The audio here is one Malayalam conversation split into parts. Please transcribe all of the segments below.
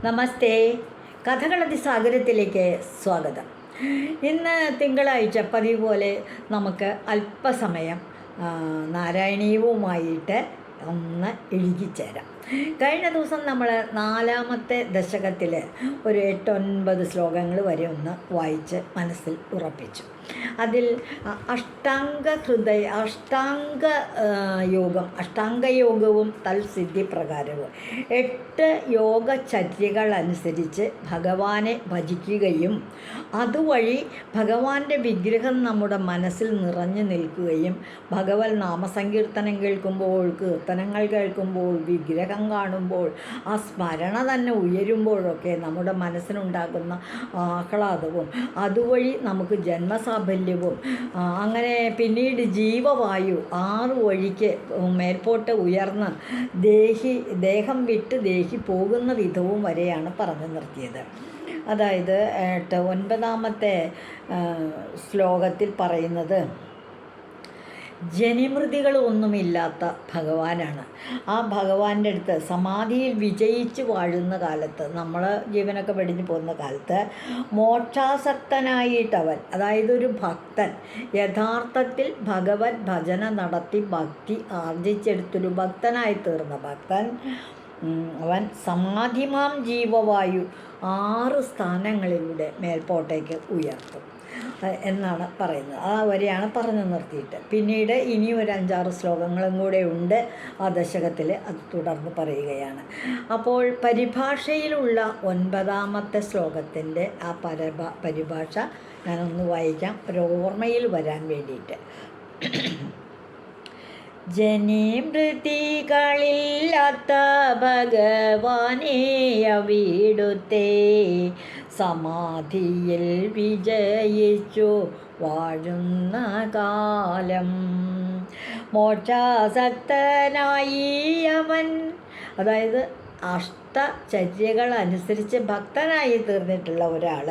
നമസ്തേ, കഥകളതിസാഗരത്തിലേക്ക് സ്വാഗതം. ഇന്ന് തിങ്കളാഴ്ച പതിവ് പോലെ നമുക്ക് അല്പസമയം നാരായണീയവുമായിട്ട് ഒന്ന് ഇഴുകിച്ചേരാം. കഴിഞ്ഞ ദിവസം നമ്മൾ 4-ാമത്തെ ദശകത്തിൽ ഒരു 8-9 ശ്ലോകങ്ങൾ വരെ ഒന്ന് വായിച്ച് മനസ്സിൽ ഉറപ്പിച്ചു. അതിൽ അഷ്ടാംഗയോഗവും തൽസിദ്ധി പ്രകാരവും 8 യോഗചര്യകൾ അനുസരിച്ച് ഭഗവാനെ ഭജിക്കുകയും അതുവഴി ഭഗവാന്റെ വിഗ്രഹം നമ്മുടെ മനസ്സിൽ നിറഞ്ഞു നിൽക്കുകയും ഭഗവത് നാമസങ്കീർത്തനം കേൾക്കുമ്പോൾ, കീർത്തനങ്ങൾ കേൾക്കുമ്പോൾ, വിഗ്രഹം കാണുമ്പോൾ, ആ സ്മരണ തന്നെ ഉയരുമ്പോഴൊക്കെ നമ്മുടെ മനസ്സിനുണ്ടാകുന്ന ആഹ്ലാദവും അതുവഴി നമുക്ക് ജന്മസാഫല്യവും അങ്ങനെ പിന്നീട് ജീവവായു 6 വഴിക്ക് മേൽപോട്ട് ഉയർന്ന് ദേഹം വിട്ട് ദേഹി പോകുന്ന വിധവും വരെയാണ് പറഞ്ഞു നിർത്തിയത്. അതായത് 9-ാമത്തെ ശ്ലോകത്തിൽ പറയുന്നത് ജനിമൃതികളൊന്നുമില്ലാത്ത ഭഗവാനാണ്. ആ ഭഗവാന്റെ അടുത്ത് സമാധിയിൽ വിജയിച്ച് വാഴുന്ന കാലത്ത്, നമ്മൾ ജീവനൊക്കെ വെടിഞ്ഞു പോകുന്ന കാലത്ത് മോക്ഷാസക്തനായിട്ടവൻ, അതായത് ഒരു ഭക്തൻ, യഥാർത്ഥത്തിൽ ഭഗവത് ഭജന നടത്തി ഭക്തി ആർജിച്ചെടുത്തൊരു ഭക്തനായി തീർന്ന ഭക്തൻ, അവൻ സമാധിമാം ജീവവായു 6 സ്ഥാനങ്ങളിലൂടെ മേൽപോട്ടേക്ക് ഉയർത്തും എന്നാണ് പറയുന്നത്. ആ വരെയാണ് പറഞ്ഞു നിർത്തിയിട്ട് പിന്നീട് ഇനിയും ഒരു 5-6 ശ്ലോകങ്ങളും കൂടെ ഉണ്ട് ആ ദശകത്തിൽ. അത് തുടർന്ന് പറയുകയാണ്. അപ്പോൾ പരിഭാഷയിലുള്ള 9-ാമത്തെ ശ്ലോകത്തിൻ്റെ ആ പരിഭാഷ ഞാനൊന്ന് വായിക്കാം, ഒരു ഓർമ്മയിൽ വരാൻ വേണ്ടിയിട്ട്. ജനിമൃതികളില്ലാത്ത ഭഗവാനെ അവിടുത്തെ സമാധിയിൽ വിജയിച്ചു വാഴുന്ന കാലം മോക്ഷാസക്തനായി അവൻ, അതായത് അഷ്ടചര്യകൾ അനുസരിച്ച് ഭക്തനായി തീർന്നിട്ടുള്ള ഒരാൾ,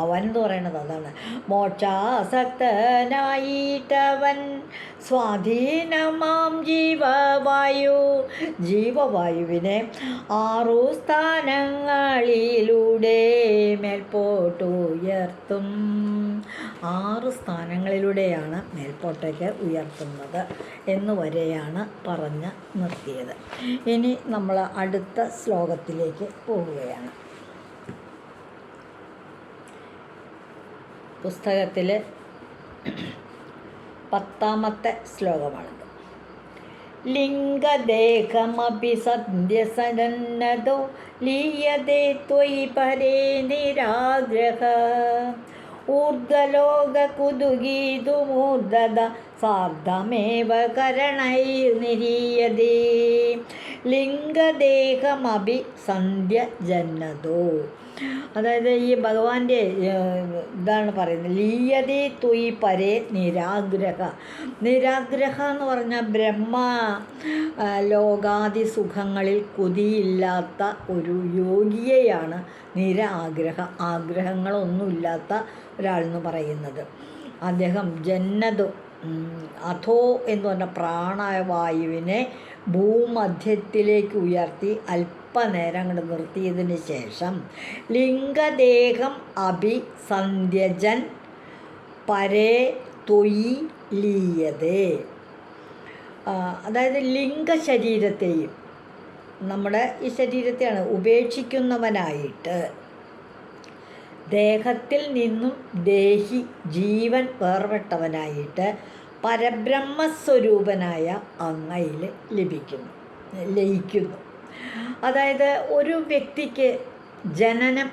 അവൻ എന്ന് പറയുന്നത് അതാണ്. മോക്ഷാസക്തനായിട്ടവൻ സ്വാധീനമാം ജീവവായുവിനെ 6 സ്ഥാനങ്ങളിലൂടെ മേൽപോട്ടുയർത്തും. 6 സ്ഥാനങ്ങളിലൂടെയാണ് മേൽപോട്ടേക്ക് ഉയർത്തുന്നത് എന്നുവരെയാണ് പറഞ്ഞ് നിർത്തിയത്. ഇനി നമ്മൾ അടുത്ത ശ്ലോകത്തിലേക്ക് പോവുകയാണ്. പുസ്തകത്തിൽ 10-ാമത്തെ ശ്ലോകമാണിത്. ലിംഗദേഹമപി സന്ധ്യസന്നതോ ലീയതേ ത്വയി പരേ നിരാഗ്രഹ ഊർധ്വലോകകുതുകീതുമൂർധത സാർദ്ധമേവ കരണൈർനിരീയതേ. ലിംഗദേഹമപി സന്ധ്യജന്നതോ, അതായത് ഈ ഭഗവാന്റെ ഇതാണ് പറയുന്നത്. ലീയതേ ത്വയി പരേ നിരാഗ്രഹ. നിരാഗ്രഹ എന്ന് പറഞ്ഞാൽ ബ്രഹ്മ ലോകാദി സുഖങ്ങളിൽ കൊതിയില്ലാത്ത ഒരു യോഗിയെയാണ് ആഗ്രഹങ്ങളൊന്നുമില്ലാത്ത ഒരാളെന്ന് പറയുന്നത്. അദ്ദേഹം ജന്നതു അധോ എന്ന് പറഞ്ഞ പ്രാണവായുവിനെ ഭൂമധ്യത്തിലേക്ക് ഉയർത്തി അല്പനേരം അങ്ങോട്ട് നിർത്തിയതിന് ശേഷം ലിംഗദേഹം അഭിസന്ധ്യജൻ പരേ ത്വയി ലീയതേ, അതായത് ലിംഗശരീരത്തെയും നമ്മുടെ ഈ ശരീരത്തെയാണ് ഉപേക്ഷിക്കുന്നവനായിട്ട് ദേഹത്തിൽ നിന്നും ദേഹി ജീവൻ വേർപെട്ടവനായിട്ട് പരബ്രഹ്മസ്വരൂപനായ അങ്ങയിൽ ലയിക്കുന്നു. അതായത് ഒരു വ്യക്തിക്ക് ജനനം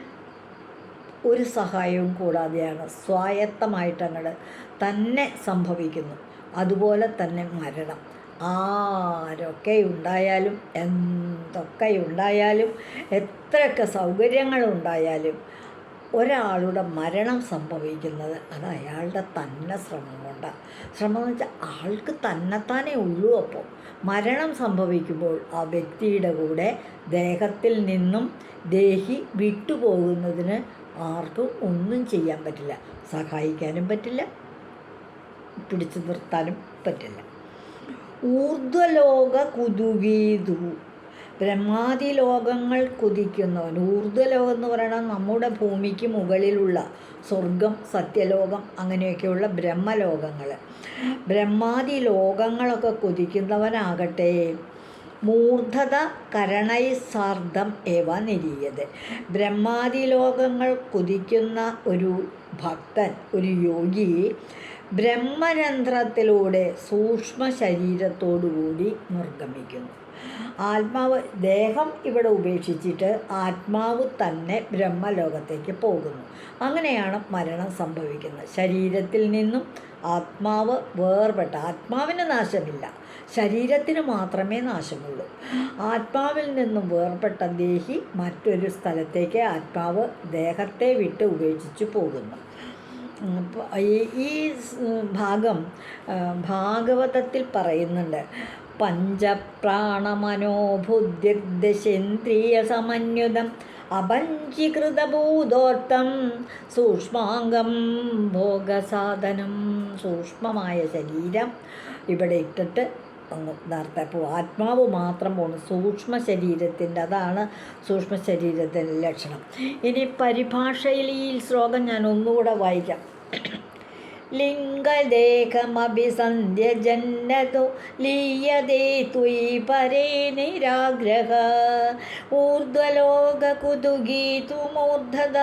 ഒരു സഹായവും കൂടാതെയാണ് സ്വായത്തമായിട്ട് അങ്ങോട്ട് തന്നെ സംഭവിക്കുന്നു. അതുപോലെ തന്നെ മരണം. ആരൊക്കെ ഉണ്ടായാലും എന്തൊക്കെ ഉണ്ടായാലും എത്രയൊക്കെ സൗകര്യങ്ങളുണ്ടായാലും ഒരാളുടെ മരണം സംഭവിക്കുന്നത് അത് അയാളുടെ തന്നെ ശ്രമം കൊണ്ടാണ്. ശ്രമം എന്ന് വെച്ചാൽ ആൾക്ക് തന്നെത്താനേ ഉള്ളൂ. അപ്പോൾ മരണം സംഭവിക്കുമ്പോൾ ആ വ്യക്തിയുടെ കൂടെ ദേഹത്തിൽ നിന്നും ദേഹി വിട്ടുപോകുന്നതിന് ആർക്കും ഒന്നും ചെയ്യാൻ പറ്റില്ല. സഹായിക്കാനും പറ്റില്ല, പിടിച്ചു നിർത്താനും പറ്റില്ല. ഊർധ്വലോക കുതുകീതു, ബ്രഹ്മാദി ലോകങ്ങൾ കുതിക്കുന്നവൻ. ഊർധ്വലോകം എന്ന് പറയുന്നത് നമ്മുടെ ഭൂമിക്ക് മുകളിലുള്ള സ്വർഗം, സത്യലോകം, അങ്ങനെയൊക്കെയുള്ള ബ്രഹ്മലോകങ്ങൾ. ബ്രഹ്മാദി ലോകങ്ങളൊക്കെ കുതിക്കുന്നവനാകട്ടെ മൂർധത കരണൈസാർദ്ധം ഏവ നിരീയത. ബ്രഹ്മാദി ലോകങ്ങൾ കുതിക്കുന്ന ഒരു ഭക്തൻ, ഒരു യോഗി ബ്രഹ്മരന്ധ്രത്തിലൂടെ സൂക്ഷ്മ ശരീരത്തോടുകൂടി നിർഗമിക്കുന്നു. ആത്മാവ്, ദേഹം ഇവിടെ ഉപേക്ഷിച്ചിട്ട് ആത്മാവ് തന്നെ ബ്രഹ്മലോകത്തേക്ക് പോകുന്നു. അങ്ങനെയാണ് മരണം സംഭവിക്കുന്നത്. ശരീരത്തിൽ നിന്നും ആത്മാവ് വേർപെട്ട, ആത്മാവിന് നാശമില്ല, ശരീരത്തിന് മാത്രമേ നാശമുള്ളൂ. ആത്മാവിൽ നിന്നും വേർപെട്ട ദേഹി മറ്റൊരു സ്ഥലത്തേക്ക് ആത്മാവ് ദേഹത്തെ വിട്ട് ഉപേക്ഷിച്ച് പോകുന്നു. ഈ ഭാഗം ഭാഗവതത്തിൽ പറയുന്നുണ്ട്. പഞ്ചപ്രാണമനോബുദ്ധിർദശേന്ദ്രിയ സമന്വിതം അപഞ്ചീകൃതഭൂതോത്തം സൂക്ഷ്മാംഗം ഭോഗസാധനം. സൂക്ഷ്മമായ ശരീരം ഇവിടെ ഇട്ടിട്ട് നേരത്തെ പോകും. ആത്മാവ് മാത്രം പോകുന്നു സൂക്ഷ്മ ശരീരത്തിൻ്റെ. അതാണ് സൂക്ഷ്മ ശരീരത്തിൻ്റെ ലക്ഷണം. ഇനി പരിഭാഷയിൽ ഈ ശ്ലോകം ഞാൻ ഒന്നുകൂടെ വായിക്കാം. ലിംഗദേഹമഭിസന്ധ്യ ജന്നതു ലീയതേ ത്വയി പരേ നിരാഗ്രഹ ഊർധ്വലോക കുതുകീതു മൂർധത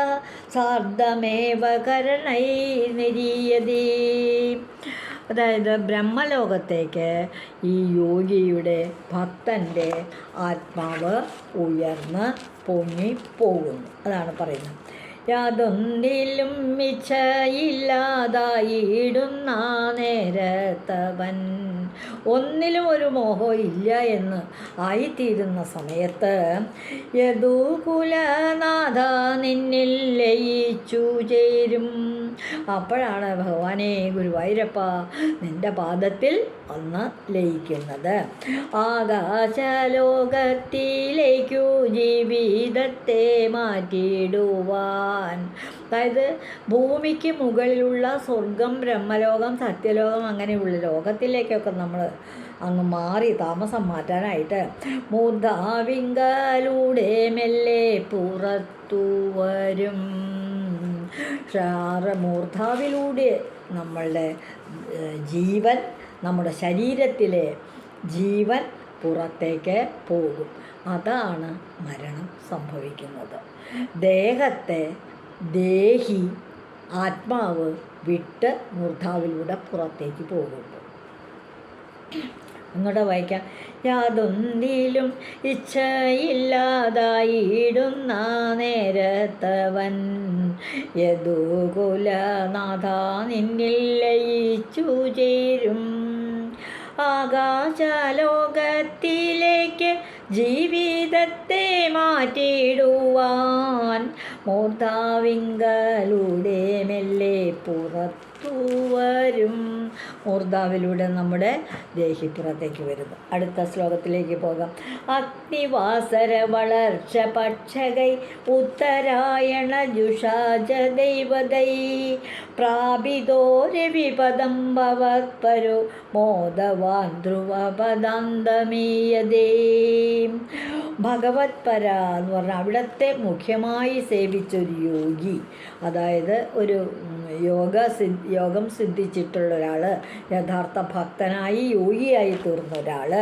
സാർദ്ധമേവ കരണൈർനിരീയതേ. അതായത് ബ്രഹ്മലോകത്തേക്ക് ഈ യോഗിയുടെ, ഭക്തൻ്റെ ആത്മാവ് ഉയർന്ന് പൊങ്ങി പോകുന്നു. അതാണ് പറയുന്നത്. യാതൊന്നിലും ഇച്ഛയില്ലാതായിടുന്ന നേരത്തവൻ, ഒന്നിലും ഒരു മോഹം ഇല്ല എന്ന് ആയിത്തീരുന്ന സമയത്ത് യദുകുലനാഥ നിന്നിൽ ലയിച്ചു ചേരും. അപ്പോഴാണ് ഭഗവാനെ ഗുരുവായൂരപ്പ നിൻ്റെ പാദത്തിൽ ഒന്ന് ലയിക്കുന്നത്. ആകാശലോകത്തിലേക്കു ജീവിതത്തെ മാറ്റിയിടുവാൻ. അതായത് ഭൂമിക്ക് മുകളിലുള്ള സ്വർഗം, ബ്രഹ്മലോകം, സത്യലോകം, അങ്ങനെയുള്ള ലോകത്തിലേക്കൊക്കെ നമ്മൾ അങ്ങ് മാറി താമസം മാറ്റാനായിട്ട് മൂർധാവിങ്കലൂടെ മെല്ലെ പുറത്തു വരും. മൂർധാവിലൂടെ നമ്മളുടെ ജീവൻ, നമ്മുടെ ശരീരത്തിലെ ജീവൻ പുറത്തേക്ക് പോകും. അതാണ് മരണം സംഭവിക്കുന്നത്. ദേഹത്തെ ദേഹി, ആത്മാവ് വിട്ട് മൂർധാവിലൂടെ പുറത്തേക്ക് പോകുന്നു. ഇങ്ങോട്ട് വായിക്കാം. യാതൊന്നിലും ഇച്ഛയില്ലാതായിടുന്ന നേരത്തവൻ യദുകുലനാഥ നിന്നിൽ ലയിച്ചു ചേരും. ആകാശലോകത്തിലേക്ക് ജീവിതത്തെ മാറ്റിയിടുവാൻ മൂർധാവിങ്കലൂടെ മെല്ലെ പുറത്തു വരും. മൂർധാവിലൂടെ നമ്മുടെ ദേഹിപ്പുറത്തേക്ക് വരുന്നു. അടുത്ത ശ്ലോകത്തിലേക്ക് പോകാം. അഗ്നിവാസര വളർച്ച പക്ഷകൈ ഉത്തരായണ ജുഷാജ ദൈവതൈ പ്രാപിതോ രവിപദം ഭവത്പരോ മോദവാൻ ധ്രുവപദാന്തമീയതേ. ഭഗവത്പര എന്ന് പറഞ്ഞാൽ അവിടത്തെ മുഖ്യമായി സേവിച്ചൊരു യോഗി, അതായത് ഒരു യോഗം സിദ്ധിച്ചിട്ടുള്ള ഒരാൾ, യഥാർത്ഥ ഭക്തനായി യോഗിയായി തീർന്ന ഒരാൾ.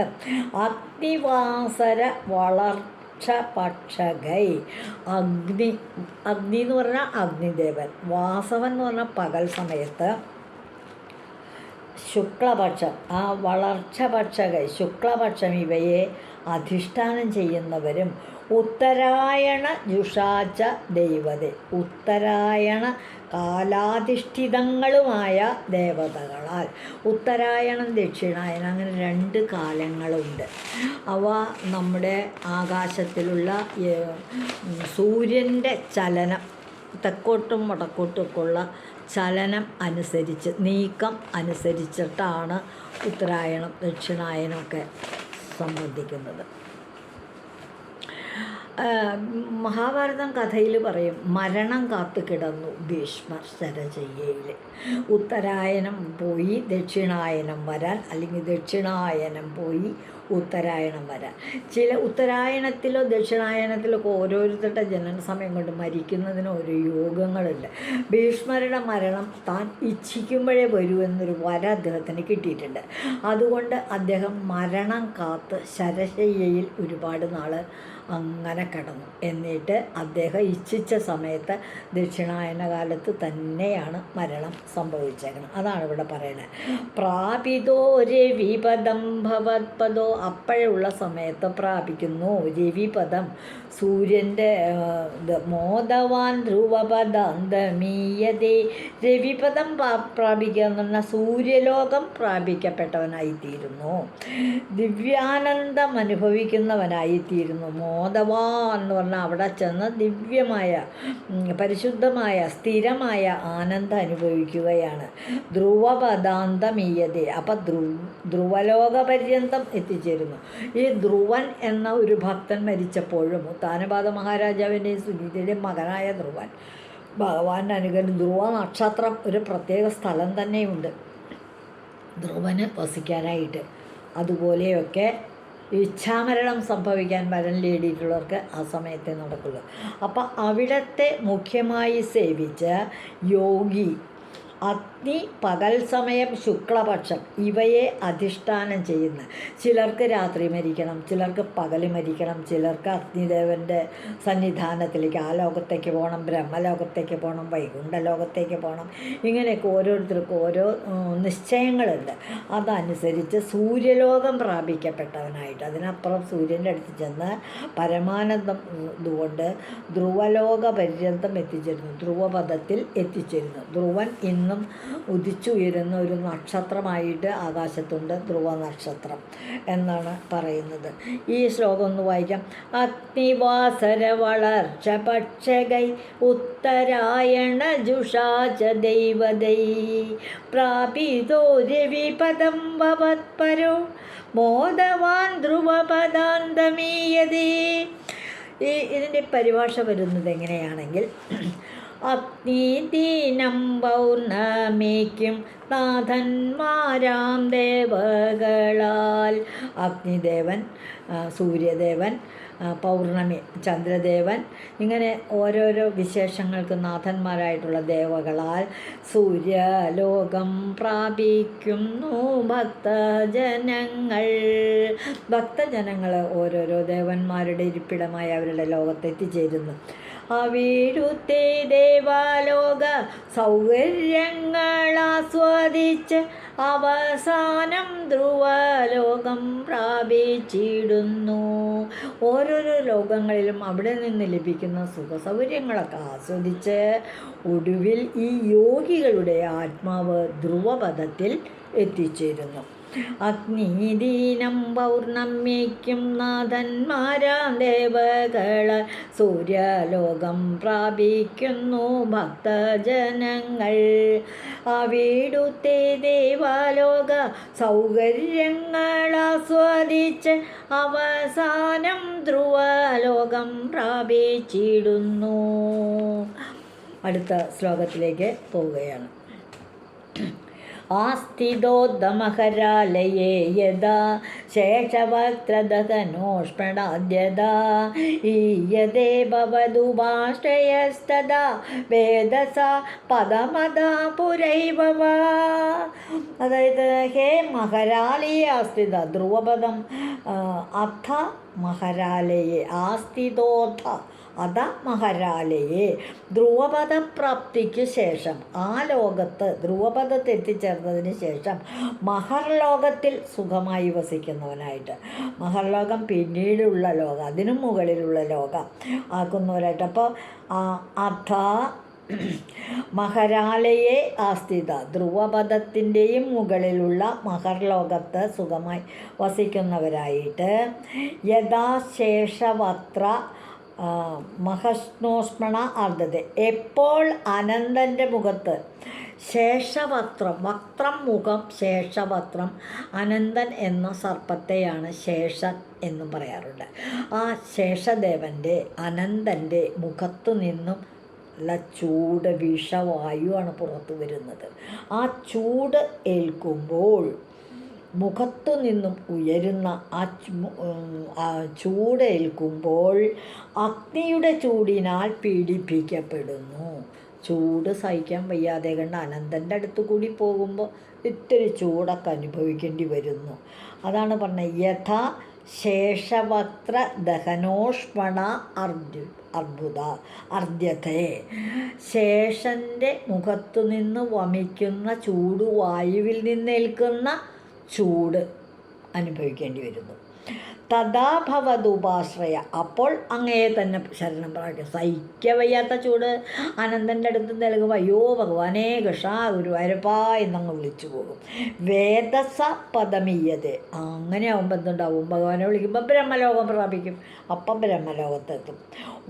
അഗ്നിവാസര വളർച്ച പക്ഷകൈ. അഗ്നി എന്ന് പറഞ്ഞാൽ അഗ്നിദേവൻ, വാസവൻ എന്ന് പറഞ്ഞാൽ പകൽ സമയത്ത്, ശുക്ലപക്ഷം ആ വളർച്ച പക്ഷകൈ ശുക്ലപക്ഷം ഇവയെ അധിഷ്ഠാനം ചെയ്യുന്നവരും ഉത്തരായണ ജുഷാച്ച ദൈവത, ഉത്തരായണ കാലാധിഷ്ഠിതങ്ങളുമായ ദേവതകളാൽ. ഉത്തരായണം, ദക്ഷിണായനം, അങ്ങനെ രണ്ട് കാലങ്ങളുണ്ട്. അവ നമ്മുടെ ആകാശത്തിലുള്ള സൂര്യൻ്റെ ചലനം, തെക്കോട്ടും വടക്കോട്ടുമൊക്കെയുള്ള ചലനം അനുസരിച്ച്, നീക്കം അനുസരിച്ചിട്ടാണ് ഉത്തരായണം ദക്ഷിണായനമൊക്കെ സംബന്ധിക്കുന്നത്. മഹാഭാരതം കഥയിൽ പറയും, മരണം കാത്തു കിടന്നു ഭീഷ്മർ ശരശയ്യയിൽ. ഉത്തരായനം പോയി ദക്ഷിണായനം വരാൻ, അല്ലെങ്കിൽ ദക്ഷിണായനം പോയി ഉത്തരായണം വരാൻ. ചില ഉത്തരായണത്തിലോ ദക്ഷിണായനത്തിലോ ഒക്കെ ഓരോരുത്തരുടെ ജനന സമയം കൊണ്ട് മരിക്കുന്നതിന് ഓരോ യോഗങ്ങളുണ്ട്. ഭീഷ്മരുടെ മരണം താൻ ഇച്ഛിക്കുമ്പോഴേ വരൂ എന്നൊരു വര അദ്ദേഹത്തിന് കിട്ടിയിട്ടുണ്ട്. അതുകൊണ്ട് അദ്ദേഹം മരണം കാത്ത് ശരശയ്യയിൽ ഒരുപാട് നാൾ അങ്ങനെ കിടന്നു. എന്നിട്ട് അദ്ദേഹം ഇച്ഛിച്ച സമയത്ത് ദക്ഷിണായന കാലത്ത് തന്നെയാണ് മരണം സംഭവിച്ചേക്കുന്നത്. അതാണ് ഇവിടെ പറയുന്നത്. പ്രാപിതോ രവിപദം ഭവത്പദോ, അപ്പോഴുള്ള സമയത്ത് പ്രാപിക്കുന്നു രവിപദം, സൂര്യൻ്റെ മോദവാൻ ധ്രുവപദാന്തമീയതേ. രവിപദം പ്രാപിക്കുക എന്ന് പറഞ്ഞാൽ സൂര്യലോകം പ്രാപിക്കപ്പെട്ടവനായിത്തീരുന്നു, ദിവ്യാനന്ദം അനുഭവിക്കുന്നവനായിത്തീരുന്നു. മോദവാ എന്ന് പറഞ്ഞാൽ അവിടെ ചെന്ന് ദിവ്യമായ പരിശുദ്ധമായ സ്ഥിരമായ ആനന്ദം അനുഭവിക്കുകയാണ്. ധ്രുവപദാന്തമീയതേ, അപ്പം ധ്രുവലോക പര്യന്തം എത്തിച്ചേരുന്നു. ഈ ധ്രുവൻ എന്ന ഒരു ഭക്തൻ മരിച്ചപ്പോഴും ഉത്താനപാദ മഹാരാജാവിൻ്റെയും സുനീതയുടെയും മകനായ ധ്രുവൻ, ഭഗവാന്റെ അനുഗ്രഹം, ധ്രുവ നക്ഷത്രം ഒരു പ്രത്യേക സ്ഥലം തന്നെയുണ്ട് ധ്രുവന് വസിക്കാനായിട്ട്. അതുപോലെയൊക്കെ ഇച്ഛാമരണം സംഭവിക്കാൻ വരം നേടിയിട്ടുള്ളവർക്ക് ആ സമയത്തെ നടക്കുള്ളൂ. അപ്പം അവിടത്തെ മുഖ്യമായി സേവിച്ച യോഗി അഗ്നി, പകൽ സമയം, ശുക്ലപക്ഷം ഇവയെ അധിഷ്ഠാനം ചെയ്യുന്ന, ചിലർക്ക് രാത്രി മരിക്കണം, ചിലർക്ക് പകൽ മരിക്കണം, ചിലർക്ക് അഗ്നിദേവൻ്റെ സന്നിധാനത്തിലേക്ക് ആ ലോകത്തേക്ക് പോകണം, ബ്രഹ്മലോകത്തേക്ക് പോകണം, വൈകുണ്ഠ ലോകത്തേക്ക് പോകണം. ഇങ്ങനെയൊക്കെ ഓരോരുത്തർക്കും ഓരോ നിശ്ചയങ്ങളുണ്ട്. അതനുസരിച്ച് സൂര്യലോകം പ്രാപിക്കപ്പെട്ടവനായിട്ട്, അതിനപ്പുറം സൂര്യൻ്റെ അടുത്ത് ചെന്ന് പരമാനന്ദം ഇതുകൊണ്ട് ധ്രുവലോക പര്യന്തം എത്തിച്ചേരുന്നു, ധ്രുവപദത്തിൽ എത്തിച്ചേരുന്നു. ധ്രുവൻ ഇന്നും ഉദിച്ചുയരുന്ന ഒരു നക്ഷത്രമായിട്ട് ആകാശത്തുണ്ട്, ധ്രുവ നക്ഷത്രം എന്നാണ് പറയുന്നത്. ഈ ശ്ലോകം ഒന്ന് വായിക്കാം. അഗ്നിവാസര വളർച്ച പക്ഷകൈ ഉത്തരായണ ജുഷാച ദൈവദൈ പ്രാപിതോ രവിപദം ഭവത്പരോ മോദവാൻ ധ്രുവപദാന്തമീയതേ. ഇതിൻ്റെ പരിഭാഷ വരുന്നത് എങ്ങനെയാണെങ്കിൽ, അഗ്നിദീനം പൗർണമിക്കും നാഥന്മാരാം ദേവകളാൽ. അഗ്നിദേവൻ, സൂര്യദേവൻ, പൗർണമി ചന്ദ്രദേവൻ, ഇങ്ങനെ ഓരോരോ വിശേഷങ്ങൾക്ക് നാഥന്മാരായിട്ടുള്ള ദേവകളാൽ സൂര്യലോകം പ്രാപിക്കുന്നു ഭക്തജനങ്ങൾ. ഭക്തജനങ്ങൾ ഓരോരോ ദേവന്മാരുടെ ഇരിപ്പിടമായി അവരുടെ ലോകത്തെത്തിച്ചേരുന്നു. അവിടുത്തെ ദേവാലോക സൗകര്യങ്ങളാസ്വദിച്ച് അവസാനം ധ്രുവലോകം പ്രാപിച്ചിടുന്നു. ഓരോരോ ലോകങ്ങളിലും അവിടെ നിന്ന് ലഭിക്കുന്ന സുഖസൗകര്യങ്ങളൊക്കെ ആസ്വദിച്ച് ഒടുവിൽ ഈ യോഗികളുടെ ആത്മാവ് ധ്രുവപദത്തിൽ എത്തിച്ചേരുന്നു. അഗ്നിദീനം പൗർണമിക്കും നാഥന്മാരാം ദേവകളാൽ സൂര്യലോകം പ്രാപിക്കുന്നു ഭക്തജനങ്ങൾ. അവിടുത്തെ ദേവാലോക സൗകര്യങ്ങളാസ്വദിച്ച് അവസാനം ധ്രുവലോകം പ്രാപിച്ചിടുന്നു. അടുത്ത ശ്ലോകത്തിലേക്ക് പോവുകയാണ്. ആസ്ഥിതോദ്ധമഹരാലയേ യഥാ ശേഷവക്ത്രദഹനോഷ്മണാദ്യതാ ഈയതേ ഭവതുപാശ്രയസ്തദാ വേദസാ പദമദാ പുരൈവവ. അതായത്, ഹേ മഹരാലയെ ആസ്ഥിത, ധ്രുവപദം അഥ മഹരാലയെ ആസ്ഥിതോഥ അത മഹരാലയെ, ധ്രുവപദപ്രാപ്തിക്ക് ശേഷം ആ ലോകത്ത് ധ്രുവപദത്തിൽ എത്തിച്ചേർന്നതിന് ശേഷം മഹർലോകത്തിൽ സുഖമായി വസിക്കുന്നവനായിട്ട്, മഹർലോകം പിന്നീടുള്ള ലോകം, അതിനും മുകളിലുള്ള ലോകം ആക്കുന്നവരായിട്ട്. അപ്പോൾ അഥ മഹരാലയെ ആസ്ഥിത, ധ്രുവപദത്തിൻ്റെയും മുകളിലുള്ള മഹർലോകത്ത് സുഖമായി വസിക്കുന്നവരായിട്ട് യഥാശേഷവക്ത്ര മഹസ്നോഷ്മണ അർദ്ധത, എപ്പോൾ അനന്തൻ്റെ മുഖത്ത് ശേഷവക്ത്രം, വക്ത്രം മുഖം, ശേഷവക്ത്രം. അനന്തൻ എന്ന സർപ്പത്തെയാണ് ശേഷൻ എന്നും പറയാറുണ്ട്. ആ ശേഷദേവൻ്റെ അനന്തൻ്റെ മുഖത്തു നിന്നും നല്ല ചൂട് വിഷവായുവാണ് പുറത്തു വരുന്നത്. ആ ചൂട് ഏൽക്കുമ്പോൾ മുഖത്തു നിന്നും ഉയരുന്ന ആ ചൂടേൽക്കുമ്പോൾ അഗ്നിയുടെ ചൂടിനാൽ പീഡിപ്പിക്കപ്പെടുന്നു. ചൂട് സഹിക്കാൻ വയ്യാതെ കണ്ട് അനന്തൻ്റെ അടുത്ത് കൂടി പോകുമ്പോൾ ഇത്തിരി ചൂടൊക്കെ അനുഭവിക്കേണ്ടി വരുന്നു. അതാണ് പറഞ്ഞത്, യഥാ ശേഷവക്ത്ര ദഹനോഷ്മണ അർദ്യത്തെ. ശേഷൻ്റെ മുഖത്തു നിന്ന് വമിക്കുന്ന ചൂട്, വായുവിൽ നിന്നേൽക്കുന്ന ചൂട് അനുഭവിക്കേണ്ടി വരുന്നു. തഥാഭവതുപാശ്രയ, അപ്പോൾ അങ്ങയെ തന്നെ ശരണം പ്രാപിക്കും. സഹിക്കാൻ വയ്യാത്ത ചൂട് അനന്തൻ്റെ അടുത്ത് നൽകുമ്പോൾ അയ്യോ ഭഗവാനേ കൃഷ്ണ ഗുരുവായൂരപ്പാ എന്നങ്ങ് വിളിച്ചു പോകും. വേദസ പദമീയതേ, അങ്ങനെ ആകുമ്പോൾ എന്തുണ്ടാവും, ഭഗവാനെ വിളിക്കുമ്പോൾ ബ്രഹ്മലോകം പ്രാപിക്കും. അപ്പം ബ്രഹ്മലോകത്തെത്തും.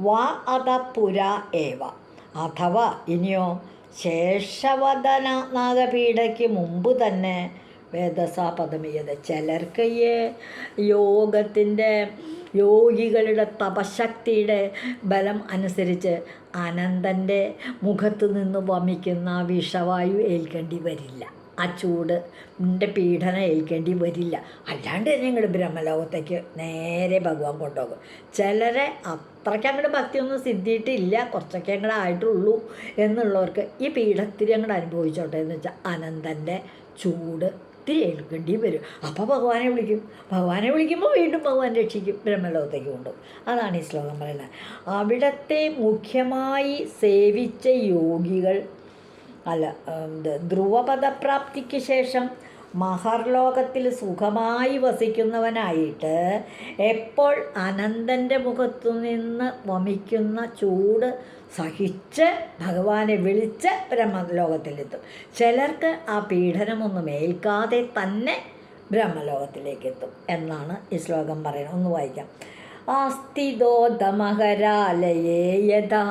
വാ അത പുര ഏവ, അഥവാ ഇനിയോ ശേഷവദന നാഗപീഠയ്ക്ക് മുമ്പ് തന്നെ വേദസാപദമീയത. ചിലർക്ക് യോഗികളുടെ തപശക്തിയുടെ ബലം അനുസരിച്ച് അനന്തൻ്റെ മുഖത്ത് നിന്ന് വമിക്കുന്ന വിഷവായു ഏൽക്കേണ്ടി വരില്ല, ആ ചൂടിൻ്റെ പീഡനം ഏൽക്കേണ്ടി വരില്ല. അല്ലാണ്ട് തന്നെ ഇങ്ങോട്ട് ബ്രഹ്മലോകത്തേക്ക് നേരെ ഭഗവാൻ കൊണ്ടുപോകും. ചിലരെ അത്രയ്ക്ക് അങ്ങോട്ട് ഭക്തിയൊന്നും സിദ്ധിയിട്ടില്ല, കുറച്ചൊക്കെ അങ്ങോട്ട് ആയിട്ടുള്ളൂ എന്നുള്ളവർക്ക് ഈ പീഠത്തിരി അങ്ങോട്ട് അനുഭവിച്ചോട്ടെ എന്ന് വെച്ചാൽ അനന്തൻ്റെ ചൂട് ഇത്തിരി ഏൽക്കേണ്ടി വരും. അപ്പോൾ ഭഗവാനെ വിളിക്കും. ഭഗവാനെ വിളിക്കുമ്പോൾ വീണ്ടും ഭഗവാൻ രക്ഷിക്കും, ബ്രഹ്മലോകത്തേക്ക് കൊണ്ടുപോകും. അതാണ് ഈ ശ്ലോകം പറയുന്നത്. അവിടത്തെ മുഖ്യമായി സേവിച്ച യോഗികൾ ധ്രുവപദപ്രാപ്തിക്ക് ശേഷം മഹർലോകത്തിൽ സുഖമായി വസിക്കുന്നവനായിട്ട് എപ്പോൾ അനന്തൻ്റെ മുഖത്തു നിന്ന് വമിക്കുന്ന ചൂട് സഹിച്ച് ഭഗവാനെ വിളിച്ച് ബ്രഹ്മലോകത്തിലെത്തും. ചിലർക്ക് ആ പീഡനമൊന്നും ഏൽക്കാതെ തന്നെ ബ്രഹ്മലോകത്തിലേക്കെത്തും എന്നാണ് ഈ ശ്ലോകം പറയുന്നത്. ഒന്ന് വായിക്കാം. ആസ്തിദോദമഹരാലയേ യഥാ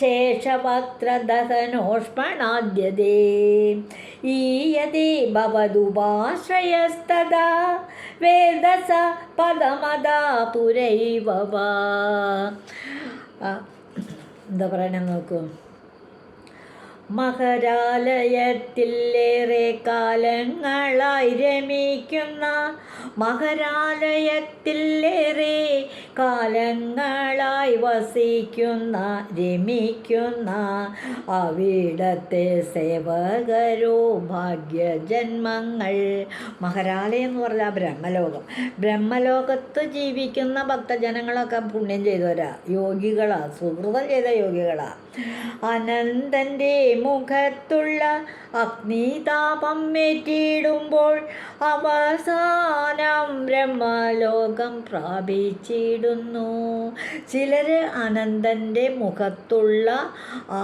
ശേഷവക്ത്രദഹനോഷ്മണാദ്യതേ ഈയതേ ഭവതുപാശ്രയസ്തദാ വേദസ പദമദാ പുരൈവ വാ. എന്താ പറയണേ നോക്കൂ. മകരാലയത്തിലേറെ കാലങ്ങളായി രമിക്കുന്ന, മകരാലയത്തിലേറെ കാലങ്ങളായി വസിക്കുന്ന രമിക്കുന്ന അവിടത്തെ സേവകരോ ഭാഗ്യജന്മങ്ങൾ. മകരാലയം എന്ന് പറഞ്ഞാൽ ബ്രഹ്മലോകം. ബ്രഹ്മലോകത്ത് ജീവിക്കുന്ന ഭക്തജനങ്ങളൊക്കെ പുണ്യം ചെയ്തവരാ, യോഗികളാ, സുഹൃതം ചെയ്ത യോഗികളാ. അനന്തൻ്റെ മുഖത്തുള്ള അഗ്നിതാപം ഏറ്റിടുമ്പോൾ അവസാനം ബ്രഹ്മലോകം പ്രാപിച്ചിടുന്നു. ചിലർ അനന്തൻ്റെ മുഖത്തുള്ള ആ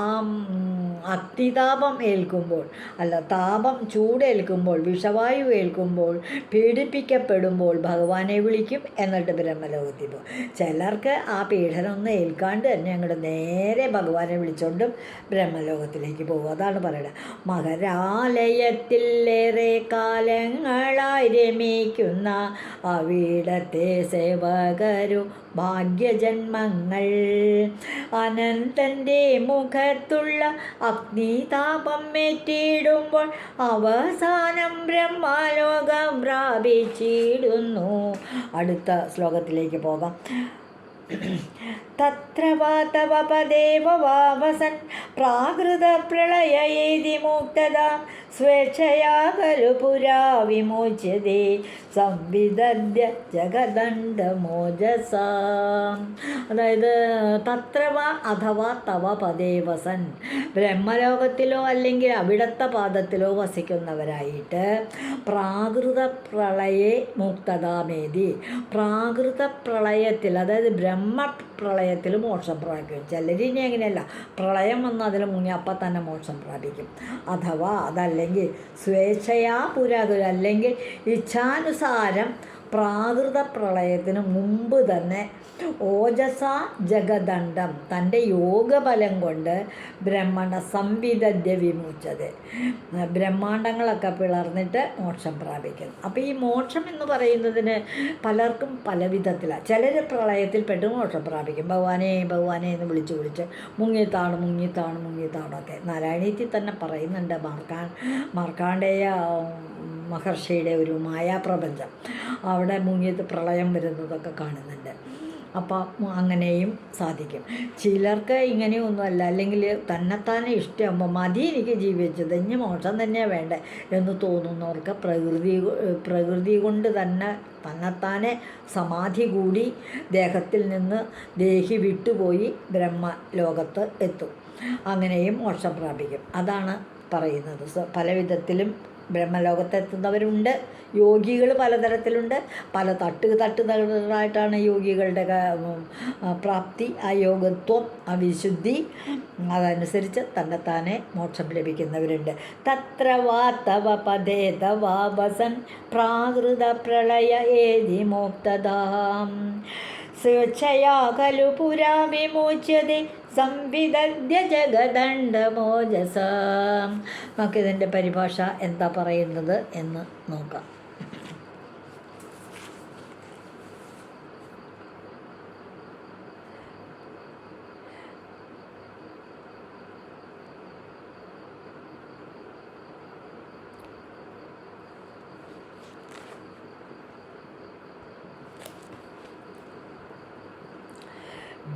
അഗ്നിതാപം ഏൽക്കുമ്പോൾ, താപം ചൂടേൽക്കുമ്പോൾ, വിഷവായു ഏൽക്കുമ്പോൾ, പീഡിപ്പിക്കപ്പെടുമ്പോൾ ഭഗവാനെ വിളിക്കും, എന്നിട്ട് ബ്രഹ്മലോകത്തിൽ പോകും. ചിലർക്ക് ആ പീഡനമൊന്നും ഏൽക്കാണ്ട് തന്നെ അങ്ങോട്ട് നേരെ ഭഗവാനെ വിളിച്ചുകൊണ്ടും ബ്രഹ്മലോകത്തിലേക്ക് പോകും. അതാണ് പറയുന്നത്. മകരാലയത്തിലേറെ കാലങ്ങളായി രമിക്കുന്ന അവിടത്തെ സേവകരു ഭാഗ്യജന്മങ്ങൾ. അനന്തൻ്റെ മുഖത്തുള്ള അഗ്നിതാപം ഏറ്റിടുമ്പോൾ അവസാനം ബ്രഹ്മലോകം പ്രാപിച്ചിടുന്നു. അടുത്ത ശ്ലോകത്തിലേക്ക് പോകാം. തത്ര വാതവ പദേവ വാവസൻ പ്രാകൃത പ്രളയേതി മുക്തദാ സ്വേച്ഛയാ ഖലു പുരാ വിമോച്യതേ സംവിദദ്യ ജഗദണ്ഡമോജസ. അതായത് തത്രവ അഥവാ തവ പദേവസൻ, ബ്രഹ്മലോകത്തിലോ അല്ലെങ്കിൽ അവിടത്തെ പാദത്തിലോ വസിക്കുന്നവരായിട്ട് പ്രാകൃത പ്രളയെ മുക്തദാമേതി, പ്രാകൃത പ്രളയത്തിൽ അതായത് ബ്രഹ്മപ്രളയത്തിൽ മോക്ഷം പ്രാപിക്കും. ചിലരിനി അങ്ങനെയല്ല, പ്രളയം വന്ന് അതിൽ മുങ്ങി അപ്പം തന്നെ മോക്ഷം പ്രാപിക്കും. അഥവാ അതല്ലെങ്കിൽ സ്വേച്ഛയാ പുരാകുല, അല്ലെങ്കിൽ ഇച്ഛാനുസാരം പ്രാകൃത പ്രളയത്തിന് മുമ്പ് തന്നെ ഓജസ ജഗദണ്ഡം തൻ്റെ യോഗബലം കൊണ്ട് ബ്രഹ്മണ സംവിദദ്യ വിമുച്ചത്, ബ്രഹ്മാണ്ടങ്ങളൊക്കെ പിളർന്നിട്ട് മോക്ഷം പ്രാപിക്കുന്നു. അപ്പോൾ ഈ മോക്ഷം എന്ന് പറയുന്നതിന് പലർക്കും പല വിധത്തിലാണ്. ചിലർ പ്രളയത്തിൽപ്പെട്ട് മോക്ഷം പ്രാപിക്കും, ഭഗവാനെ ഭഗവാനെ എന്ന് വിളിച്ച് മുങ്ങിത്താണൊക്കെ. നാരായണീയത്തിൽ തന്നെ പറയുന്നുണ്ട്, മാർക്കാണ്ഡേയ മഹർഷിയുടെ ഒരു മായാപ്രപഞ്ചം, അവിടെ മുങ്ങിയത് പ്രളയം വരുന്നതൊക്കെ കാണുന്നുണ്ട്. അപ്പോൾ അങ്ങനെയും സാധിക്കും. ചിലർക്ക് ഇങ്ങനെയൊന്നുമല്ല, അല്ലെങ്കിൽ തന്നെത്താനെ ഇഷ്ടമാകുമ്പോൾ മതി എനിക്ക് ജീവിച്ചത്, ഇനി മോക്ഷം തന്നെയാണ് വേണ്ടേ എന്ന് തോന്നുന്നവർക്ക് പ്രകൃതി കൊണ്ട് തന്നെത്താനെ സമാധി കൂടി ദേഹത്തിൽ നിന്ന് ദേഹി വിട്ടുപോയി ബ്രഹ്മലോകത്ത് എത്തും. അങ്ങനെയും മോക്ഷം പ്രാപിക്കും. അതാണ് പറയുന്നത്. പല വിധത്തിലും ബ്രഹ്മലോകത്തെത്തുന്നവരുണ്ട്. യോഗികൾ പലതരത്തിലുണ്ട്. പല തട്ടുകളായിട്ടാണ് യോഗികളുടെ പ്രാപ്തി, ആ യോഗത്വം, ആ വിശുദ്ധി. അതനുസരിച്ച് തന്നെത്താനെ മോക്ഷം ലഭിക്കുന്നവരുണ്ട്. തത്ര വാതവ പദേ തവാവസൻ പ്രാകൃത പ്രളയ ഏതി മോക്തദാം സ്വേച്ഛയാ ഖലു പുരാ വിമോച്യതേ സംവിദദ്യ ജഗദണ്ഡമോജസ. നമുക്കിതിൻ്റെ പരിഭാഷ എന്താ പറയുന്നത് എന്ന് നോക്കാം.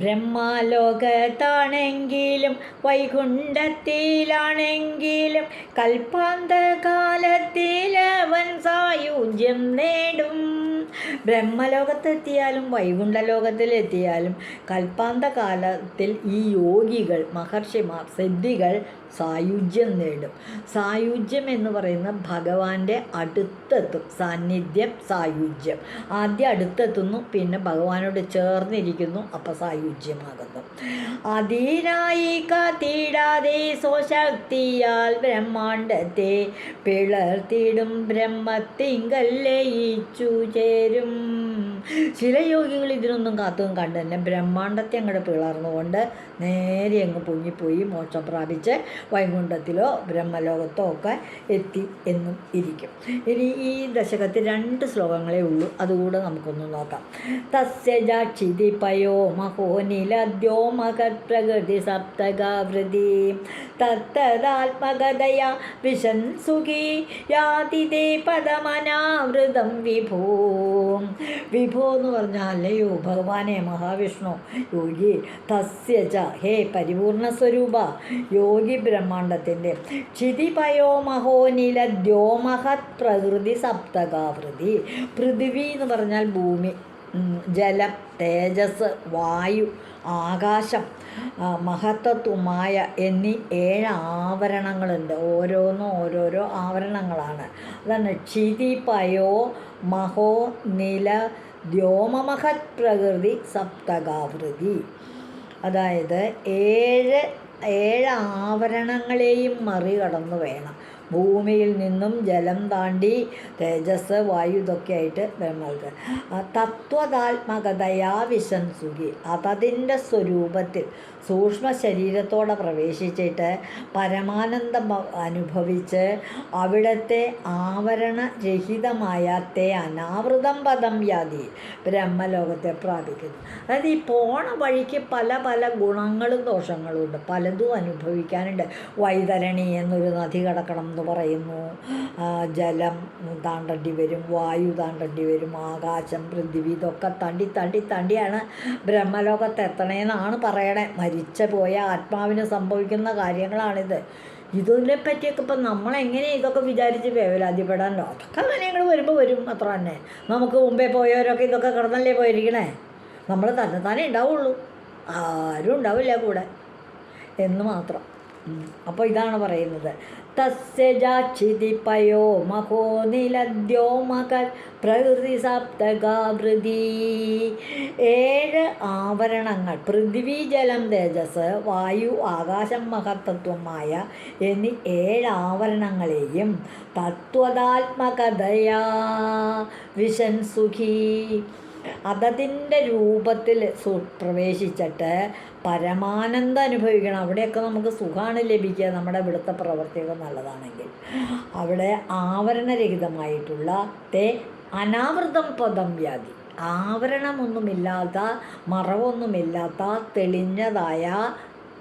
ബ്രഹ്മലോകത്താണെങ്കിലും വൈകുണ്ഠത്തിലാണെങ്കിലും കൽപ്പാന്തകാലത്തിലവൻ സായുജ്യം നേടും. ബ്രഹ്മലോകത്തെത്തിയാലും വൈകുണ്ഠലോകത്തിലെത്തിയാലും കൽപ്പാന്തകാലത്തിൽ ഈ യോഗികൾ, മഹർഷിമാർ, സിദ്ധികൾ സായുജ്യം നേടും. സായുജ്യം എന്ന് പറയുന്ന ഭഗവാന്റെ അടുത്തെത്തും. സാന്നിധ്യം, സായുജ്യം. ആദ്യം അടുത്തെത്തുന്നു, പിന്നെ ഭഗവാനോട് ചേർന്നിരിക്കുന്നു, അപ്പോൾ സായുജ്യമാകുന്നു. അധീരായി കാത്തിടാതെ സ്വശക്തിയാൽ ബ്രഹ്മാണ്ടത്തെ പിളർത്തിടും ബ്രഹ്മത്തിങ്കൽ ലയിച്ചു ചേരും. ചില യോഗികൾ ഇതിനൊന്നും കാത്തും കണ്ട് തന്നെ ബ്രഹ്മാണ്ടത്തെ അങ്ങോട്ട് പിളർന്നുകൊണ്ട് നേരെ അങ്ങ് പൊങ്ങിപ്പോയി മോക്ഷം പ്രാപിച്ച് വൈകുണ്ഠത്തിലോ ബ്രഹ്മലോകത്തോ ഒക്കെ എത്തി എന്നും ഇരിക്കും. ഇനി ഈ ദശകത്തിൽ 2 ശ്ലോകങ്ങളേ ഉള്ളൂ, അതുകൂടെ നമുക്കൊന്ന് നോക്കാം. തസ്യ ജാക്ഷിതി പയോ മഹോനിലദ്യോ മഹത് പ്രകൃതി സപ്തകാവൃതി തത്തദാത്മകതയാ വിശൻ സുഖി യാതി തേ പദമനാവൃതം വിഭോ. വിഭോ എന്ന് പറഞ്ഞാൽ അല്ലയോ ഭഗവാനെ മഹാവിഷ്ണു യോഗി, തസ്യ ച ഹേ പരിപൂർണ സ്വരൂപ യോഗി ബ്രഹ്മാണ്ടത്തിൻ്റെ ക്ഷിതിപയോ മഹോനിലദ്യോ മഹത് പ്രകൃതി സപ്തകാവൃതി. പൃഥിവി എന്ന് പറഞ്ഞാൽ ഭൂമി, ജലം, തേജസ്, വായു, ആകാശം, മഹത്തത്വമായ എന്നീ 7 ആവരണങ്ങളുണ്ട്. ഓരോന്നും ഓരോരോ ആവരണങ്ങളാണ്. അതാണ് ക്ഷിതിപയോ മഹോ നില ദ്യോമമഹത് പ്രകൃതി സപ്തകാവൃതി. അതായത് 7 ആവരണങ്ങളെയും മറികടന്നു വേണം ഭൂമിയിൽ നിന്നും ജലം താണ്ടി തേജസ്, വായു ഇതൊക്കെ ആയിട്ട് ബ്രഹ്മൾക്ക് തത്വതാത്മകതയാ വിശൻസുഖി. അതതിൻ്റെ സ്വരൂപത്തിൽ സൂക്ഷ്മ ശരീരത്തോടെ പ്രവേശിച്ചിട്ട് പരമാനന്ദം അനുഭവിച്ച് അവിടത്തെ ആവരണരഹിതമായ തേ അനാവൃതം പദം യാതി ബ്രഹ്മലോകത്തെ പ്രാപിക്കുന്നു. അതായത് ഈ പോണ വഴിക്ക് പല പല ഗുണങ്ങളും ദോഷങ്ങളും ഉണ്ട്, പലതും അനുഭവിക്കാനുണ്ട്. വൈതരണി എന്നൊരു നദി കടക്കണം എന്ന് പറയുന്നു, ജലം താണ്ടേണ്ടി വരും, വായു താണ്ടേണ്ടി വരും, ആകാശം, പൃഥ്വി ഇതൊക്കെ തണ്ടിയാണ് ബ്രഹ്മലോകത്ത് എത്തണേന്നാണ് പറയണേ. മരിച്ച പോയ ആത്മാവിന് സംഭവിക്കുന്ന കാര്യങ്ങളാണിത്. ഇതിനെപ്പറ്റിയൊക്കെ ഇപ്പം നമ്മളെങ്ങനെ ഇതൊക്കെ വിചാരിച്ച് വേവലാതിപ്പെടാനോ, അതൊക്കെ കാര്യങ്ങൾ വരുമ്പോൾ വരും, അത്ര തന്നെ. നമുക്ക് മുമ്പേ പോയവരൊക്കെ ഇതൊക്കെ കിടന്നല്ലേ പോയിരിക്കണേ. നമ്മൾ തന്നെ ഉണ്ടാവുള്ളൂ, ആരും ഉണ്ടാവില്ല കൂടെ എന്ന് മാത്രം. അപ്പോൾ ഇതാണ് പറയുന്നത്. തസ്യ ജാക്ഷിതിപയോ മഹോ നിലദ്യോ മകർ പ്രകൃതി സപ്തകാവൃതി. 7 ആവരണങ്ങൾ പൃഥ്വി, ജലം, തേജസ്, വായു, ആകാശം, മഹത്തത്വമായ എന്നീ 7 ആവരണങ്ങളെയും തത്വതാത്മകതയാ വിശൻ സുഖി അതതിൻ്റെ രൂപത്തിൽ പ്രവേശിച്ചിട്ട് പരമാനന്ദം അനുഭവിക്കണം. അവിടെയൊക്കെ നമുക്ക് സുഖമാണ് ലഭിക്കുക, നമ്മുടെ ഇവിടുത്തെ പ്രവർത്തികൾ നല്ലതാണെങ്കിൽ. അവിടെ ആവരണരഹിതമായിട്ടുള്ള അനാവൃതം പദം വ്യാധി, ആവരണമൊന്നുമില്ലാത്ത മറവൊന്നുമില്ലാത്ത തെളിഞ്ഞതായ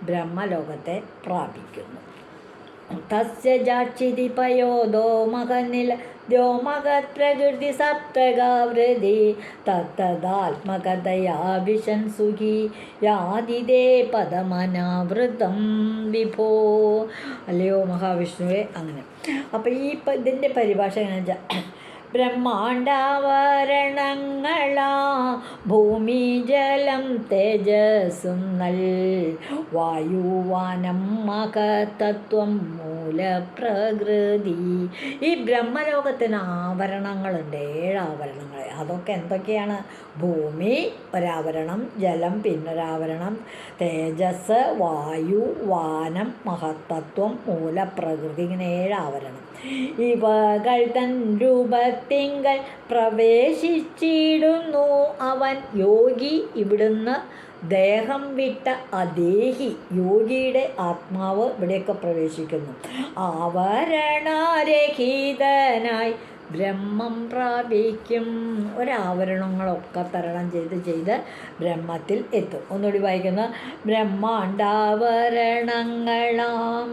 ബ്രഹ്മലോകത്തെ പ്രാപിക്കുന്നു. തസ്യ ജാക്ഷിതിപയോദോ മകനില ദ്യോമകത് പ്രകൃതി സപ്തകാവൃതി തത്തദാത്മകതയാ വിശൻ സുഖി യാതിദേ പദമനാവൃതം വിഭോ. അല്ലയോ മഹാവിഷ്ണുവെ. അങ്ങനെ അപ്പം ഇതിൻ്റെ പരിഭാഷ എങ്ങനെ വെച്ചാൽ, ബ്രഹ്മാണ്ടാവരണങ്ങളാ ഭൂമി, ജലം, തേജസ്സും നൽ വായുവാനം മഹത്തത്വം മൂലപ്രകൃതി. ഈ ബ്രഹ്മലോകത്തിന് ആവരണങ്ങളുണ്ട്, 7 ആവരണങ്ങൾ. അതൊക്കെ എന്തൊക്കെയാണ്? ഭൂമി ഒരാവരണം, ജലം പിന്നൊരാവരണം, തേജസ്, വായു, വാനം, മഹത്തത്വം, മൂലപ്രകൃതി, ഇങ്ങനെ 7 ആവരണം. ഇവകൾ തൻ രൂപത്തിങ്കൽ പ്രവേശിച്ചിടുന്നു അവൻ യോഗി. ഇവിടുന്ന് ദേഹം വിട്ട അദേഹി, യോഗിയുടെ ആത്മാവ് ഇവിടെയൊക്കെ പ്രവേശിക്കുന്നു. ആവരണരഹിതനായി ബ്രഹ്മം പ്രാപിക്കും. ഒരാവരണങ്ങളൊക്കെ തരണം ചെയ്ത് ബ്രഹ്മത്തിൽ എത്തും. ഒന്നുകൂടി വായിക്കുന്ന, ബ്രഹ്മാണ്ടാവരണങ്ങളാം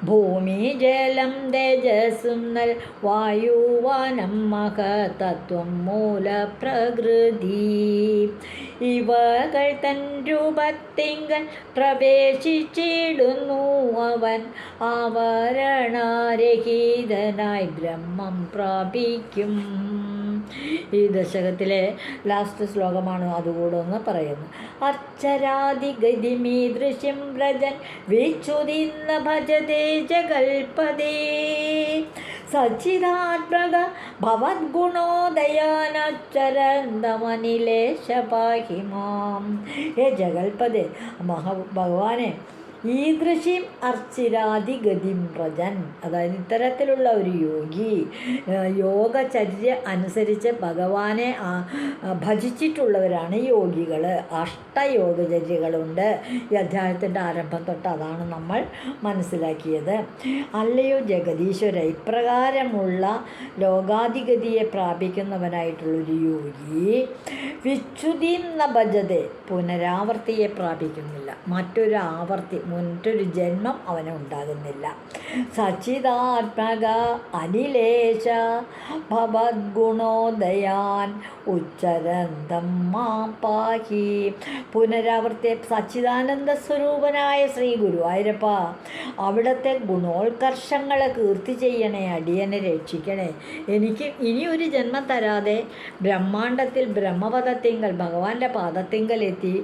ഭൂമി, ജലം, തേജസ്സും നൽ വായുവാനം മഹത്തത്വം മൂലപ്രകൃതി. ഇവകൾ തൻ രൂപത്തിങ്കൽ പ്രവേശിച്ചിടുന്നു അവൻ ആവരണരഹിതനായി ബ്രഹ്മം പ്രാപിക്കും. ഈ ദശകത്തിലെ ലാസ്റ്റ് ശ്ലോകമാണ്, അതുകൂടെ ഒന്ന് പറയുന്നു. അർച്ചരാദിഗതിമീദൃശ്യം വ്രജൻ വിച്ഛുതിന്ന ഭജതേ ജഗൽപദേ സച്ചിദാത്മക ഭവദ്ഗുണോദയാനച്ചരന്തമനിലേശ പാഹി മാം. ഹേ ജഗൽപദേ, ഭഗവാനെ, ഈദൃശിം അർച്ചിരാദിഗതിം വ്രജൻ, അതായത് ഇത്തരത്തിലുള്ള ഒരു യോഗി യോഗചര്യ അനുസരിച്ച് ഭഗവാനെ ഭജിച്ചിട്ടുള്ളവരാണ് യോഗികൾ. അഷ്ടയോഗചര്യകളുണ്ട്. ഈ അധ്യായത്തിൻ്റെ ആരംഭം തൊട്ട് അതാണ് നമ്മൾ മനസ്സിലാക്കിയത്. അല്ലയോ ജഗദീശ്വര, ഇപ്രകാരമുള്ള ലോകാധിഗതിയെ പ്രാപിക്കുന്നവനായിട്ടുള്ളൊരു യോഗി വിച്ഛുതിം ന ഭജതേ, പുനരാവർത്തിയെ പ്രാപിക്കുന്നില്ല. മറ്റൊരു ജന്മം അവന് ഉണ്ടാകുന്നില്ല. സച്ചിദാത്മക അനിലേശ ഭവദ്ഗുണോദയാൻ ഉച്ചരന്തം മാം പാഹി. പുനരാവർത്തി സച്ചിദാനന്ദ സ്വരൂപനായ ശ്രീ ഗുരുവായൂരപ്പ, അവിടുത്തെ ഗുണോത്കർഷങ്ങളെ കീർത്തി ചെയ്യണേ, അടിയനെ രക്ഷിക്കണേ. എനിക്ക് ഇനിയൊരു ജന്മം തരാതെ ബ്രഹ്മാണ്ടത്തിൽ ബ്രഹ്മപദത്തിങ്കൽ ഭഗവാന്റെ പാദത്തിങ്കൽ എത്തി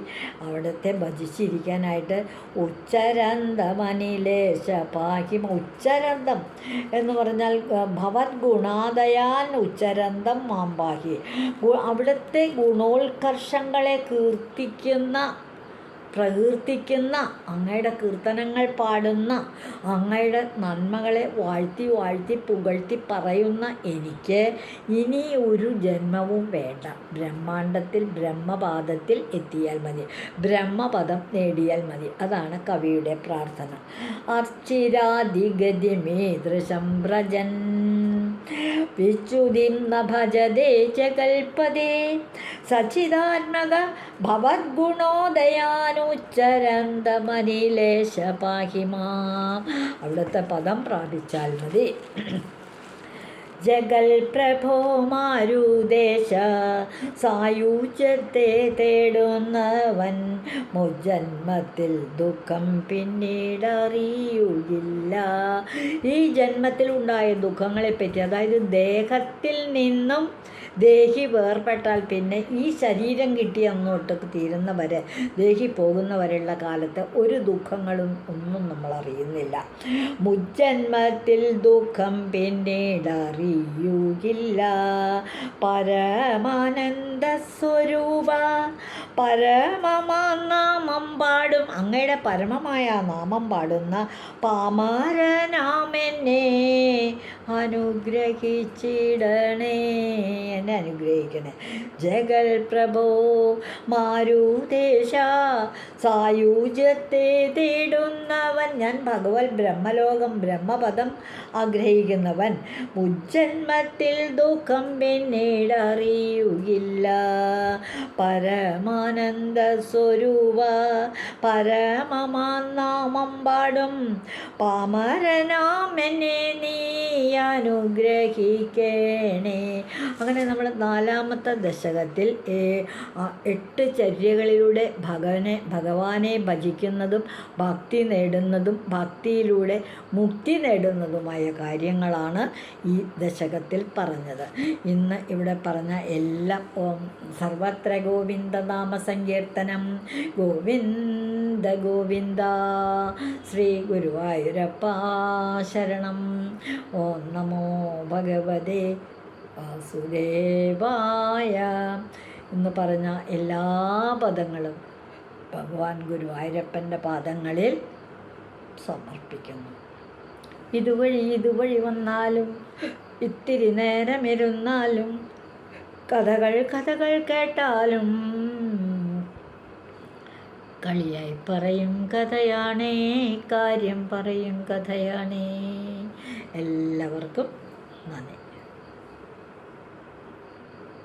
അവിടുത്തെ ഭജിച്ചിരിക്കാനായിട്ട് ഉച്ചരന്തമനിലേശ പാഹി. ഉച്ചരന്തം എന്ന് പറഞ്ഞാൽ ഭവത് ഗുണാദയാൻ ഉച്ചരന്തം മാം പാഹി. അവിടുത്തെ ഗുണോത്കർഷങ്ങളെ പ്രകീർത്തിക്കുന്ന അങ്ങയുടെ കീർത്തനങ്ങൾ പാടുന്ന അങ്ങയുടെ നന്മകളെ വാഴ്ത്തി പുകഴ്ത്തി പറയുന്ന എനിക്ക് ഇനി ഒരു ജന്മവും വേണ്ട. ബ്രഹ്മാണ്ടത്തിൽ ബ്രഹ്മപാദത്തിൽ എത്തിയാൽ മതി, ബ്രഹ്മപദം നേടിയാൽ മതി. അതാണ് കവിയുടെ പ്രാർത്ഥന. അർച്ചിരാദിഗതിമീദൃശം വ്രജൻ വിച്ഛുതിം ന ഭജതേ ജഗൽപദേ സച്ചിദാത്മക ഭവദ്ഗുണോദയാനുച്ചരന്തമനിലേശ പാഹി മാം. അവിടുത്തെ പദം പ്രാപിച്ചാൽ മതി. ജഗൽ പ്രഭോ മാരുദേശ സായുജ്യത്തെ തേടുന്നവൻ മുജ്ജന്മത്തിൽ ദുഃഖം പിന്നീടറിയുകയില്ല. ഈ ജന്മത്തിൽ ഉണ്ടായ ദുഃഖങ്ങളെപ്പറ്റി, അതായത് ദേഹത്തിൽ നിന്നും ദേഹി വേർപെട്ടാൽ പിന്നെ ഈ ശരീരം കിട്ടി അങ്ങോട്ട് തീരുന്നവരെ, ദേഹി പോകുന്നവരെയുള്ള കാലത്ത് ഒരു ദുഃഖങ്ങളും ഒന്നും നമ്മൾ അറിയുന്നില്ല. മുജ്ജന്മത്തിൽ ദുഃഖം പിന്നീടറിയുകില്ല. പരമാനന്ദ സ്വരൂപ പരമമാനാമം പാടും, അങ്ങയുടെ പരമമായ നാമം പാടുന്ന പാമരനാമെന്നെ അനുഗ്രഹിച്ചിടണേ, എന്നെ അനുഗ്രഹിക്കണേ. ജഗൽ പ്രഭോ മാരുദേശ സായുജ്യത്തെ തേടുന്നവൻ, ഞാൻ ഭഗവത് ബ്രഹ്മലോകം ബ്രഹ്മപദം ആഗ്രഹിക്കുന്നവൻ, മുജ്ജന്മത്തിൽ ദുഃഖം പിന്നീടറിയുകില്ല. പരമാനന്ദ സ്വരൂപ പരമമാനാമം പാടും പാമരനാമെന്നെ നീ അനുഗ്രഹിക്കണേ. അങ്ങനെ നമ്മൾ 4-ാമത്തെ ദശകത്തിൽ 8 ചര്യകളിലൂടെ ഭഗവാനെ ഭജിക്കുന്നതും ഭക്തി നേടുന്നതും ഭക്തിയിലൂടെ മുക്തി നേടുന്നതുമായ കാര്യങ്ങളാണ് ഈ ദശകത്തിൽ പറഞ്ഞത്. ഇന്ന് ഇവിടെ പറഞ്ഞ എല്ലാം സർവത്ര ഗോവിന്ദ നാമ സങ്കീർത്തനം. ഗോവിന്ദ ഗോവിന്ദ. ശ്രീ ഗുരുവായൂരപ്പ ശരണം. ഓം നമോ ഭഗവതേ വാസുദേവായ എന്ന് പറഞ്ഞ എല്ലാ പദങ്ങളും ഭഗവാൻ ഗുരുവായൂരപ്പൻ്റെ പാദങ്ങളിൽ സമർപ്പിക്കുന്നു. ഇതുവഴി വന്നാലും ഇത്തിരി നേരമിരുന്നാലും കഥകൾ കേട്ടാലും കളിയായി പറയും കഥയാണേ, കാര്യം പറയും കഥയാണേ. എല്ലാവർക്കും നന്ദി.